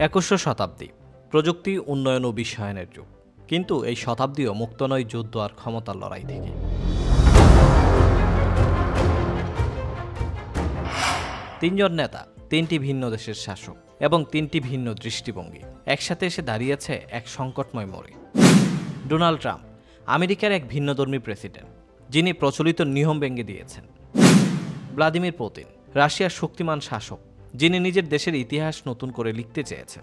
21শ শতাব্দী প্রযুক্তি উন্নয়ন ও বিশ্বায়নের যুগ, কিন্তু এই শতাব্দীও মুক্ত নয় যুদ্ধ আর ক্ষমতার লড়াই থেকে। তিনজন নেতা, তিনটি ভিন্ন দেশের শাসক এবং তিনটি ভিন্ন দৃষ্টিভঙ্গি একসাথে এসে দাঁড়িয়েছে এক সংকটময় মোড়ে। ডোনাল্ড ট্রাম্প আমেরিকার এক ভিন্নধর্মী প্রেসিডেন্ট, যিনি প্রচলিত নিয়ম ভেঙে দিয়েছেন। ভ্লাদিমির পুতিন রাশিয়ার শক্তিমান শাসক, যিনি নিজের দেশের ইতিহাস নতুন করে লিখতে চেয়েছেন।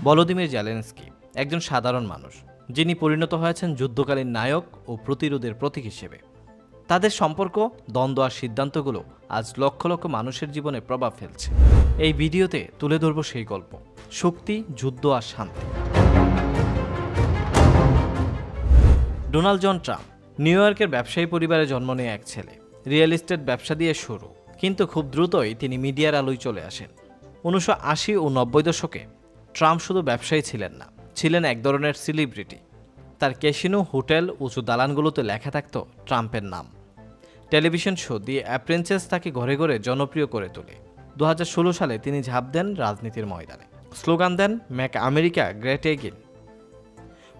ভলোদিমির জেলেনস্কি একজন সাধারণ মানুষ, যিনি পরিণত হয়েছেন যুদ্ধকালীন নায়ক ও প্রতিরোধের প্রতীক হিসেবে। তাদের সম্পর্ক, দ্বন্দ্ব আর সিদ্ধান্তগুলো আজ লক্ষ লক্ষ মানুষের জীবনে প্রভাব ফেলছে। এই ভিডিওতে তুলে ধরব সেই গল্প, শক্তি, যুদ্ধ আর শান্তি। ডোনাল্ড জন ট্রাম্প নিউ ইয়র্কের ব্যবসায়ী পরিবারে জন্ম নেয়া এক ছেলে। রিয়েল এস্টেট ব্যবসা দিয়ে শুরু, কিন্তু খুব দ্রুতই তিনি মিডিয়ার আলোয় চলে আসেন। 1980 ও 90 দশকে ট্রাম্প শুধু ব্যবসায়ী ছিলেন না, ছিলেন এক ধরনের সেলিব্রিটি। তার ক্যাসিনো, হোটেল, উঁচু দালানগুলোতে লেখা থাকত ট্রাম্পের নাম। টেলিভিশন শো দিয়ে অ্যাপ্রেন্সেস তাকে ঘরে ঘরে জনপ্রিয় করে তোলে। 2016 সালে তিনি ঝাঁপ দেন রাজনীতির ময়দানে, স্লোগান দেন মেক আমেরিকা গ্রেট এগেইন।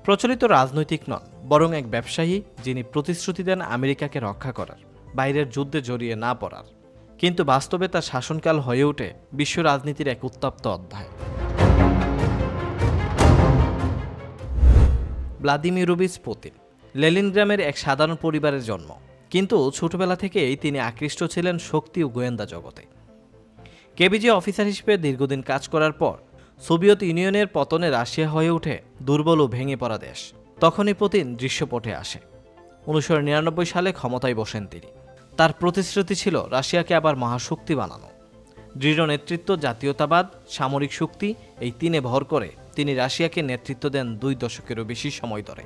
প্রচলিত রাজনৈতিক নন, বরং এক ব্যবসায়ী, যিনি প্রতিশ্রুতি দেন আমেরিকাকে রক্ষা করার, বাইরের যুদ্ধে জড়িয়ে না পড়ার। কিন্তু বাস্তবে তার শাসনকাল হয়ে ওঠে বিশ্ব রাজনীতির এক উত্তপ্ত অধ্যায়। ভ্লাদিমির পুতিন লেনিনগ্রামের এক সাধারণ পরিবারের জন্ম, কিন্তু ছোটবেলা থেকেই তিনি আকৃষ্ট ছিলেন শক্তি ও গোয়েন্দা জগতে। কেবিজি অফিসার হিসেবে দীর্ঘদিন কাজ করার পর সোভিয়েত ইউনিয়নের পতনে রাশিয়া হয়ে ওঠে দুর্বল ও ভেঙে পড়া দেশ। তখনই পুতিন দৃশ্যপটে আসে। 1999 সালে ক্ষমতায় বসেন তিনি। তার প্রতিশ্রুতি ছিল রাশিয়াকে আবার মহাশক্তি বানানো। দৃঢ় নেতৃত্ব, জাতীয়তাবাদ, সামরিক শক্তি, এই তিনে ভর করে তিনি রাশিয়াকে নেতৃত্ব দেন 2 দশকেরও বেশি সময় ধরে।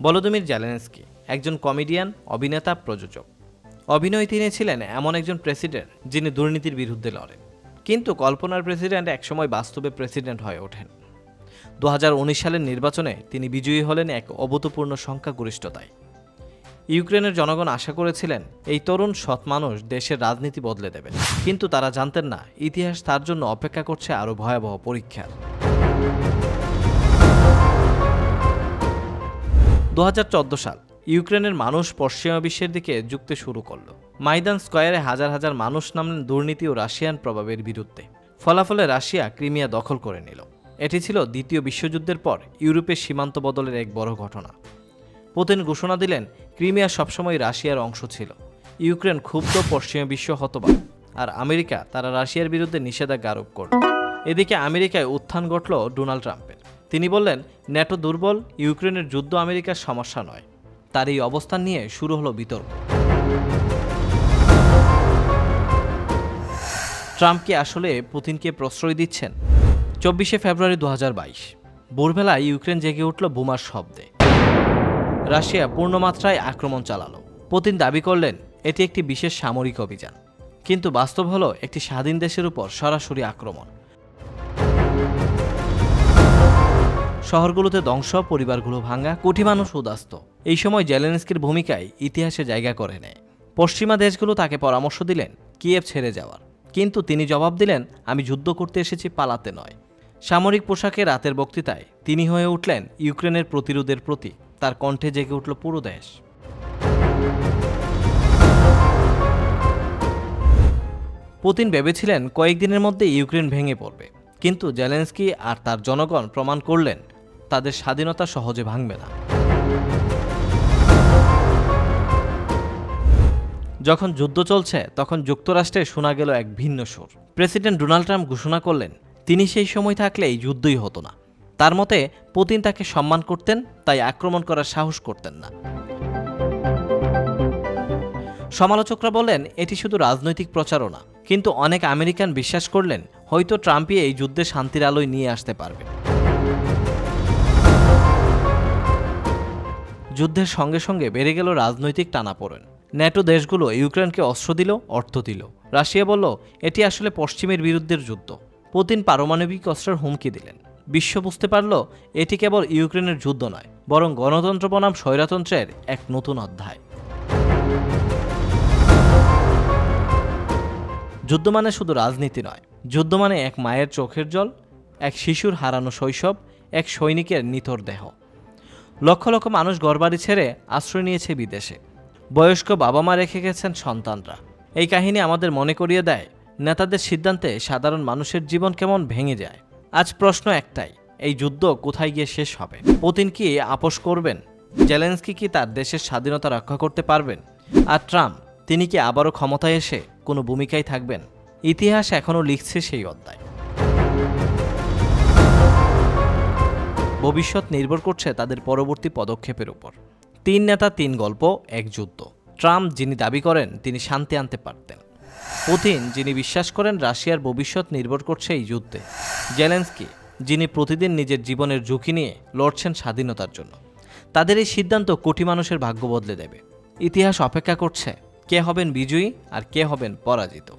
ভলোদিমির জেলেনস্কি একজন কমেডিয়ান, অভিনেতা, প্রযোজক। অভিনয় তিনি ছিলেন এমন একজন প্রেসিডেন্ট, যিনি দুর্নীতির বিরুদ্ধে লড়েন। কিন্তু কল্পনার প্রেসিডেন্ট একসময় বাস্তবে প্রেসিডেন্ট হয়ে ওঠেন। 2019 সালের নির্বাচনে তিনি বিজয়ী হলেন এক অভূতপূর্ণ সংখ্যাগরিষ্ঠতায়। ইউক্রেনের জনগণ আশা করেছিলেন এই তরুণ সৎ মানুষ দেশের রাজনীতি বদলে দেবেন, কিন্তু তারা জানতেন না ইতিহাস তার জন্য অপেক্ষা করছে আরও ভয়াবহ পরীক্ষার। 2014 সাল ইউক্রেনের মানুষ পশ্চিমা বিশ্বের দিকে ঝুঁকতে শুরু করল। মাইদান স্কয়ারে হাজার হাজার মানুষ নামলেন দুর্নীতি ও রাশিয়ান প্রভাবের বিরুদ্ধে। ফলাফলে রাশিয়া ক্রিমিয়া দখল করে নিল। এটি ছিল দ্বিতীয় বিশ্বযুদ্ধের পর ইউরোপের সীমান্ত বদলের এক বড় ঘটনা। পুতিন ঘোষণা দিলেন ক্রিমিয়া সবসময় রাশিয়ার অংশ ছিল। ইউক্রেন ক্ষুব্ধ, পশ্চিমা বিশ্ব হতবাক, আর আমেরিকা তারা রাশিয়ার বিরুদ্ধে নিষেধাজ্ঞা আরোপ করল। এদিকে আমেরিকায় উত্থান ঘটল ডোনাল্ড ট্রাম্পের। তিনি বললেন ন্যাটো দুর্বল, ইউক্রেনের যুদ্ধ আমেরিকার সমস্যা নয়। তার এই অবস্থান নিয়ে শুরু হলো বিতর্ক। ট্রাম্প কি আসলে পুতিনকে প্রশ্রয় দিচ্ছেন? 24 ফেব্রুয়ারি 2022 ভোরবেলায় ইউক্রেন জেগে উঠল বোমার শব্দে। রাশিয়া পূর্ণমাত্রায় আক্রমণ চালালো। পুতিন দাবি করলেন এটি একটি বিশেষ সামরিক অভিযান, কিন্তু বাস্তব হলো একটি স্বাধীন দেশের উপর সরাসরি আক্রমণ। শহরগুলোতে ধ্বংস, পরিবারগুলো ভাঙা, কোটি মানুষ উদাস্ত। এই সময় জেলেনস্কির ভূমিকায় ইতিহাসে জায়গা করে নেয়। পশ্চিমা দেশগুলো তাকে পরামর্শ দিলেন কিয়েভ ছেড়ে যাওয়ার, কিন্তু তিনি জবাব দিলেন আমি যুদ্ধ করতে এসেছি, পালাতে নয়। সামরিক পোশাকে রাতের বক্তৃতায় তিনি হয়ে উঠলেন ইউক্রেনের প্রতিরোধের প্রতি। তার কণ্ঠে জেগে উঠল পুরো দেশ। পুতিন ভেবেছিলেন কয়েকদিনের মধ্যে ইউক্রেন ভেঙে পড়বে, কিন্তু জেলেনস্কি আর তার জনগণ প্রমাণ করলেন তাদের স্বাধীনতা সহজে ভাঙবে না। যখন যুদ্ধ চলছে তখন যুক্তরাষ্ট্রে শোনা গেল এক ভিন্ন সুর। প্রেসিডেন্ট ডোনাল্ড ট্রাম্প ঘোষণা করলেন তিনি সেই সময় থাকলে এই যুদ্ধই হতো না। তার মতে পুতিন তাকে সম্মান করতেন, তাই আক্রমণ করার সাহস করতেন না। সমালোচকরা বলেন এটি শুধু রাজনৈতিক প্রচারণা, কিন্তু অনেক আমেরিকান বিশ্বাস করলেন হয়তো ট্রাম্পই এই যুদ্ধে শান্তির আলোয় নিয়ে আসতে পারবেন। যুদ্ধের সঙ্গে সঙ্গে বেড়ে গেল রাজনৈতিক টানাপোড়েন। ন্যাটো দেশগুলো ইউক্রেনকে অস্ত্র দিল, অর্থ দিল। রাশিয়া বলল এটি আসলে পশ্চিমের বিরুদ্ধের যুদ্ধ। পুতিন পারমাণবিক অস্ত্রের হুমকি দিলেন। বিশ্ব বুঝতে পারল এটি কেবল ইউক্রেনের যুদ্ধ নয়, বরং গণতন্ত্র বনাম স্বৈরতন্ত্রের এক নতুন অধ্যায়। যুদ্ধ মানে শুধু রাজনীতি নয়, যুদ্ধ মানে এক মায়ের চোখের জল, এক শিশুর হারানো শৈশব, এক সৈনিকের নিথর দেহ। লক্ষ লক্ষ মানুষ ঘরবাড়ি ছেড়ে আশ্রয় নিয়েছে বিদেশে। বয়স্ক বাবা মা রেখে গেছেন সন্তানরা। এই কাহিনী আমাদের মনে করিয়ে দেয় নেতাদের সিদ্ধান্তে সাধারণ মানুষের জীবন কেমন ভেঙে যায়। আজ প্রশ্ন একটাই, এই যুদ্ধ কোথায় গিয়ে শেষ হবে? পুতিন কি আপোষ করবেন? জেলেনস্কি কি তার দেশের স্বাধীনতা রক্ষা করতে পারবেন? আর ট্রাম্প, তিনি কি আবারও ক্ষমতায় এসে কোনো ভূমিকায় থাকবেন? ইতিহাস এখনও লিখছে সেই অধ্যায়। ভবিষ্যৎ নির্ভর করছে তাদের পরবর্তী পদক্ষেপের উপর। 3 নেতা 3 গল্প, এক যুদ্ধ। ট্রাম্প, যিনি দাবি করেন তিনি শান্তি আনতে পারতেন। পুতিন, যিনি বিশ্বাস করেন রাশিয়ার ভবিষ্যৎ নির্ভর করছে এই যুদ্ধে। জেলেনস্কি, যিনি প্রতিদিন নিজের জীবনের ঝুঁকি নিয়ে লড়ছেন স্বাধীনতার জন্য। তাদের এই সিদ্ধান্ত কোটি মানুষের ভাগ্য বদলে দেবে। ইতিহাস অপেক্ষা করছে কে হবেন বিজয়ী আর কে হবেন পরাজিত।